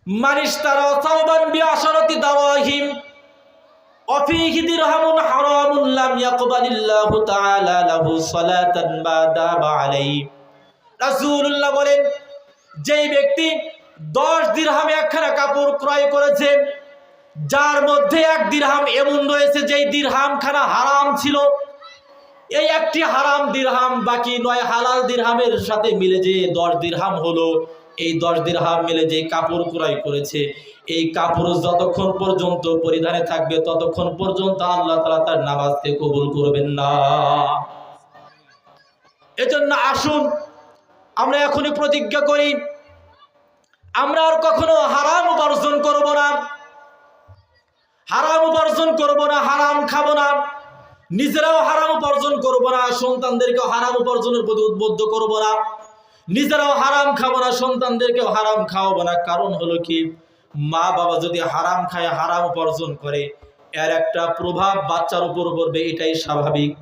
মানিশতারা সাওবান বিআশারাতি দারাহিম অফিহি দিরহামুন হারামুন লাম ইয়াকবালিল্লাহু তাআলা লাহু সালাতান বাদা আলাইহি। রাসূলুল্লাহ বলেন, যেই ব্যক্তি 10 দিরহামে একখানা কাপড় ক্রয় করেছে, যার মধ্যে 1 দিরহাম এমন রয়েছে যেই দিরহামখানা হারাম ছিল, এই একটি হারাম দিরহাম বাকি 9 হালাল দিরহামের সাথে মিলে যে 10 দিরহাম হলো, এই 10 দিরহাম মিলে যে কাপড় ক্রয় করেছে, এই কাপড় যতক্ষণ পর্যন্ত পরিধানে থাকবে ততক্ষণ পর্যন্ত আল্লাহ তাআলা তার নামাজকে কবুল করবেন না। এজন্য আসুন আমরা এখনই প্রতিজ্ঞা করি, আমরা আর কখনো হারাম উপার্জন করব না, হারাম উপার্জন করব না, হারাম খাবো না, নিজেরাও হারাম উপার্জন করব না, সন্তানদেরকেও হারাম উপার্জনের প্রতি উদ্বুদ্ধ করব না, নিজেরাও হারাম খাবো না, সন্তানদেরকেও হারাম খাওয়াবো না। কারণ হলো কি, মা বাবা যদি হারাম খায়, হারাম উপার্জন করে, এর একটা প্রভাব বাচ্চার উপর পড়বে, এটাই স্বাভাবিক।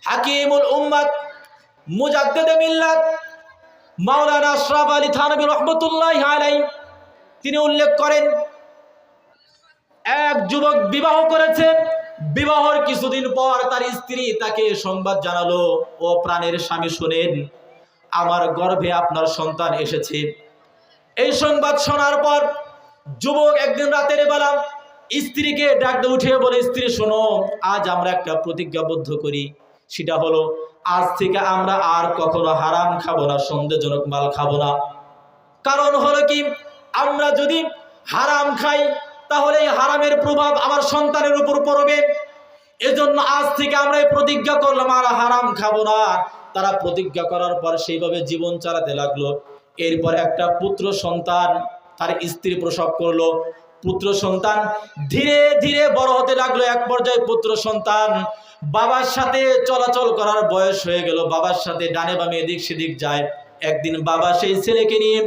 হাকিমুল উম্মাত মুজাদ্দিদে মিল্লাত মাওলানা আশরাফ আলী থানভী রাহমাতুল্লাহি আলাইহি তিনি উল্লেখ করেন, এক যুবক বিবাহ করেছে, বিবাহের কিছুদিন পর তার স্ত্রী তাকে সংবাদ জানালো, ও প্রাণের স্বামী শুনেন, আমার গর্ভে আপনার সন্তান এসেছে। এই সংবাদ শোনার পর যুবক একদিন রাতের বেলা স্ত্রীকে ডাকতে উঠে বলে, স্ত্রী শোনো, আজ আমরা একটা প্রতিজ্ঞাবদ্ধ করি, সেটা হলো আজ থেকে আমরা আর কখনো হারাম খাবো না, সন্দেহজনক মাল খাবো না। কারণ হলো কি, আমরা যদি হারাম খাই তাহলে এই হারামের প্রভাব আমার সন্তানের উপর পড়বে। এজন্য আজ থেকে আমরা এই প্রতিজ্ঞা করলাম আর হারাম খাবো না। তারা প্রতিজ্ঞা করার পর সেইভাবে জীবন চালাতে লাগলো। এরপর একটা পুত্র সন্তান তার স্ত্রী প্রসব করলো। পুত্র সন্তান ধীরে ধীরে বড় হতে লাগলো। এক পর্যায়ে পুত্র সন্তান বাবার সাথে চলাচল করার বয়স হয়ে গেল, বাবার সাথে ডানে বামে এদিক সেদিক যায়। একদিন বাবা সেই ছেলেকে নিয়ে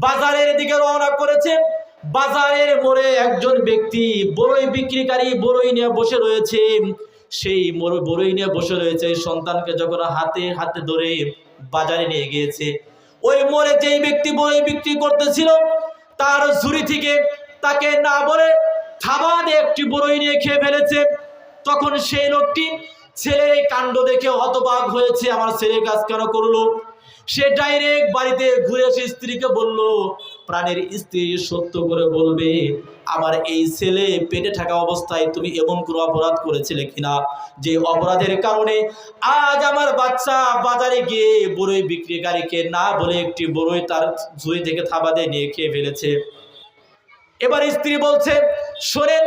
বাজারের দিকে রওনা করেছে। বাজারের মোড়ে একজন ব্যক্তি বড়ই বিক্রিকারী বড়ই নিয়ে বসে রয়েছে। সেই বড়ই নিয়ে বসে রয়েছে, সন্তানকে যখন হাতে হাতে ধরে বাজারে নিয়ে গিয়েছে, ওই মোড়ে যেই ব্যক্তি বড়ই বিক্রি করতেছিল তার ঝুড়ি থেকে তাকে না বলে থাবা দিয়ে একটি বড়ই নিয়ে খেয়ে ফেলেছে। তখন সেই লোকটি ছেলের এই কাণ্ড দেখে হতবাক হয়েছে, আমার ছেলে কাজ কেন করলো। সে ডাইরেক্ট বাড়িতে ঘুরে এসে স্ত্রীকে বলল, প্রাণের স্ত্রী সত্য করে বলবে, আমার এই ছেলে পেটে থাকা অবস্থায় তুমি এমন কোনো অপরাধ করেছিলে কিনা, যে অপরাধের কারণে আজ আমার বাচ্চা বাজারে গিয়ে বড়ই বিক্রিকারীকে না বলে একটি বড়ই তার ঝুড়ি থেকে থাবা দিয়ে নিয়ে খেয়ে ফেলেছে। এবার স্ত্রী বলছে, শোনেন,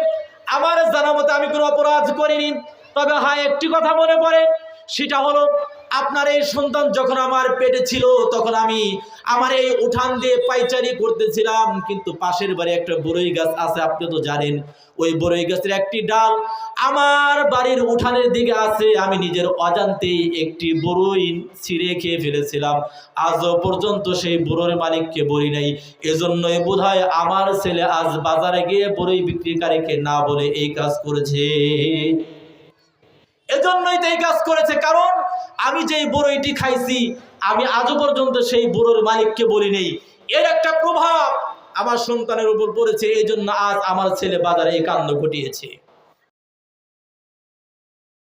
আমার জানা মতে আমি কোনো অপরাধ করিনি, তবে হ্যাঁ একটি কথা মনে পড়ে, সেটা হলো আপনার এই সন্তান যখন আমার পেটে ছিল তখন আমি আমার এই উঠান দিয়ে পাইচারি করতেছিলাম, কিন্তু পাশের বাড়ি একটা বড়ই গাছ আছে, আপনি তো জানেন, ওই বড়ই গাছের একটি ডাল আমার বাড়ির উঠানের দিকে আছে, আমি নিজের অজান্তেই একটি বড়ই ছিঁড়ে খেয়ে ফেলেছিলাম। আজও পর্যন্ত সেই বড়ইর মালিককে বলি নাই, এজন্যই বোধহয় আমার ছেলে আজ বাজারে গিয়ে বড়ই বিক্রিকারীকে না বলে এই কাজ করেছে। এজন্যই তো এই কাজ করেছে, কারণ আমি যেই বড়ইটি খাইছি আমি আজও পর্যন্ত সেই বড়ইর মালিককে বলি নেই। এর একটা প্রভাব আমার সন্তানের উপর পড়েছে, এই জন্য আজ আমার ছেলে বাজারে এই কাণ্ড ঘটিয়েছে।